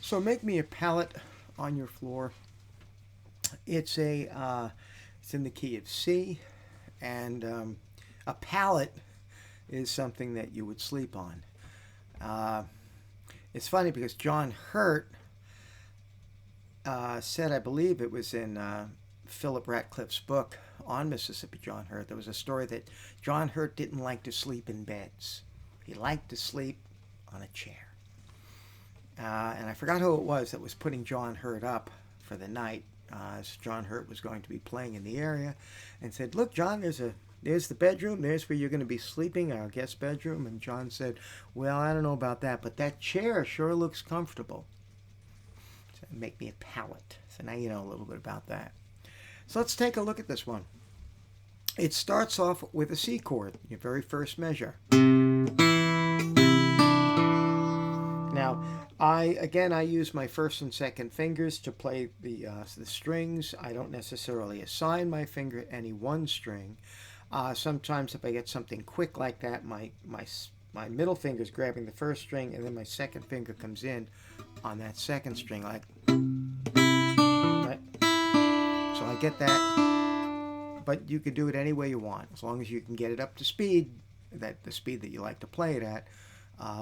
So make me a pallet on your floor. It's in the key of C, and a pallet is something that you would sleep on. Uh, it's funny because John Hurt said, I believe it was in Philip Ratcliffe's book on Mississippi John Hurt, there was a story that John Hurt didn't like to sleep in beds. He liked to sleep on a chair. And I forgot who it was that was putting John Hurt up for the night, as John Hurt was going to be playing in the area, and said, "Look, John, there's the bedroom. There's where you're going to be sleeping, our guest bedroom." And John said, "Well, I don't know about that, but that chair sure looks comfortable. So make me a pallet." So now you know a little bit about that. So let's take a look at this one. It starts off with a C chord, your very first measure. Now, I use my first and second fingers to play the strings. I don't necessarily assign my finger any one string. Sometimes if I get something quick like that, my middle finger is grabbing the first string, and then my second finger comes in on that second string, like right. So I get that, but you could do it any way you want, as long as you can get it up to speed, the speed that you like to play it at.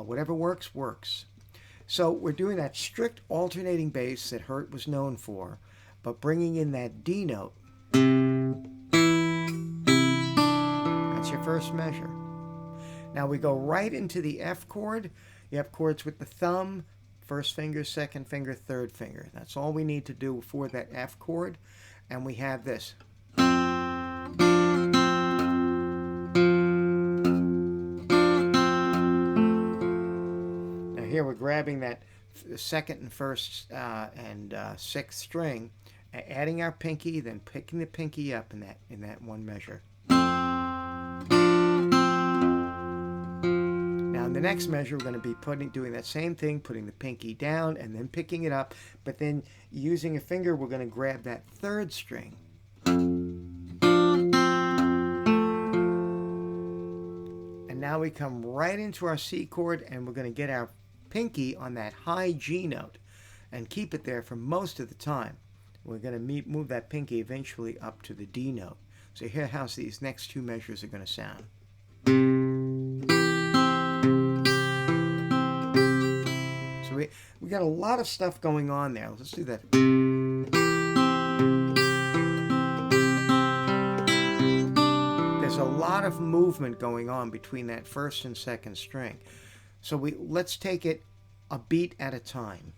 Whatever works, works. So we're doing that strict alternating bass that Hurt was known for, but bringing in that D note. That's your first measure. Now we go right into the F chord. You have chords with the thumb, first finger, second finger, third finger. That's all we need to do for that F chord. And we have this. Here we're grabbing that second and first and sixth string, adding our pinky, then picking the pinky up in that one measure. Now in the next measure, we're going to be doing that same thing, putting the pinky down and then picking it up, but then using a finger, we're going to grab that third string. And now we come right into our C chord, and we're going to get our pinky on that high G note and keep it there for most of the time. We're going to move that pinky eventually up to the D note. So here's how these next two measures are going to sound. So we got a lot of stuff going on there. Let's do that. There's a lot of movement going on between that first and second string. So let's take it a beat at a time.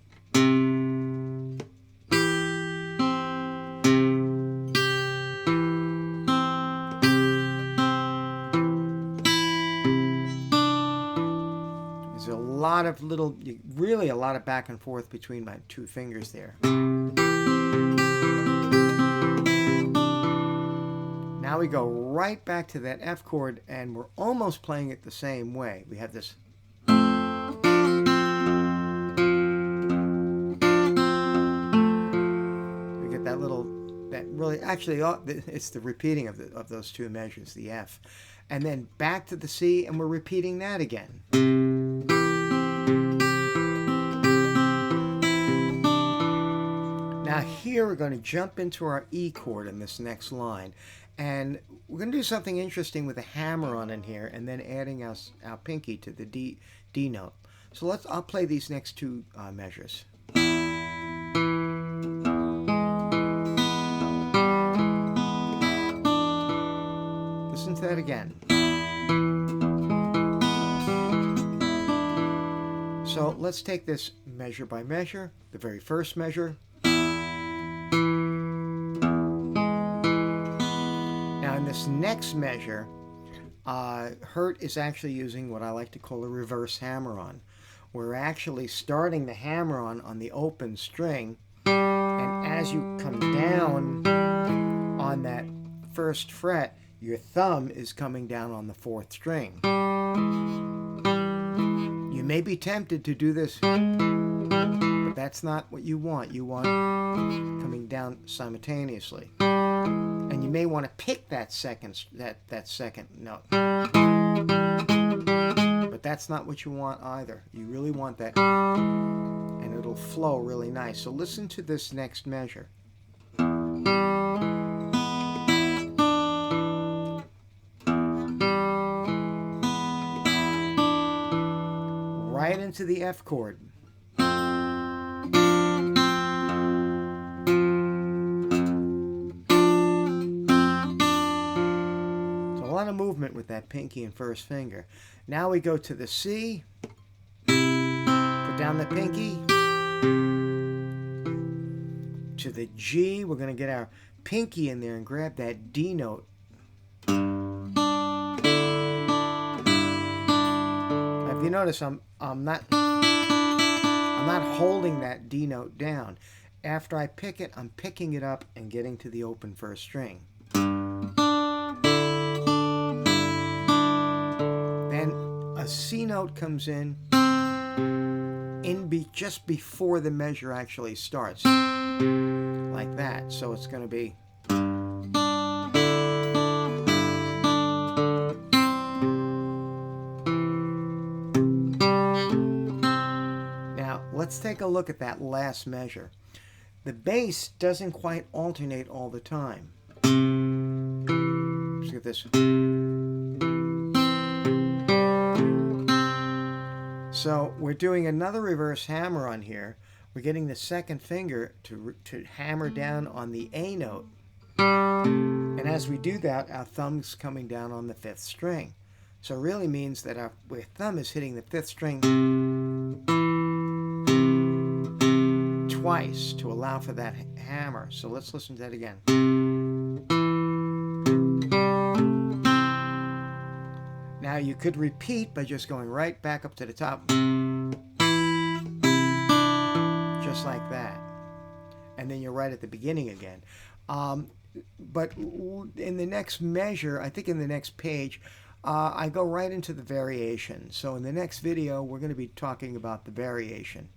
There's a lot of really a lot of back and forth between my two fingers there. Now we go right back to that F chord, and we're almost playing it the same way. We have this. It's the repeating of those two measures, the F. And then back to the C, and we're repeating that again. Now here we're going to jump into our E chord in this next line. And we're going to do something interesting with a hammer on in here, and then adding our pinky to the D note. So I'll play these next two measures. Listen to that again. So let's take this measure by measure. The very first measure. Now in this next measure, Hurt is actually using what I like to call a reverse hammer-on. We're actually starting the hammer-on on the open string, and as you come down on that first fret, your thumb is coming down on the fourth string. You may be tempted to do this, but that's not what you want. You want coming down simultaneously. And you may want to pick that second note. But that's not what you want either. You really want that, and it'll it'll flow really nice. So listen to this next measure. Right into the F chord. So a lot of movement with that pinky and first finger. Now we go to the C. Put down the pinky. To the G. We're going to get our pinky in there and grab that D note. If you notice, I'm not holding that D note down. After I pick it, I'm picking it up and getting to the open first string. Then a C note comes in just before the measure actually starts, like that. So it's going to be. Let's take a look at that last measure. The bass doesn't quite alternate all the time. Let's get this. So we're doing another reverse hammer on here. We're getting the second finger to hammer down on the A note. And as we do that, our thumb's coming down on the 5th string. So it really means that our thumb is hitting the 5th string twice to allow for that hammer. So let's listen to that again. Now you could repeat by just going right back up to the top, just like that, and then you're right at the beginning again. But in the next measure, I think in the next page, I go right into the variation. So in the next video, we're going to be talking about the variation.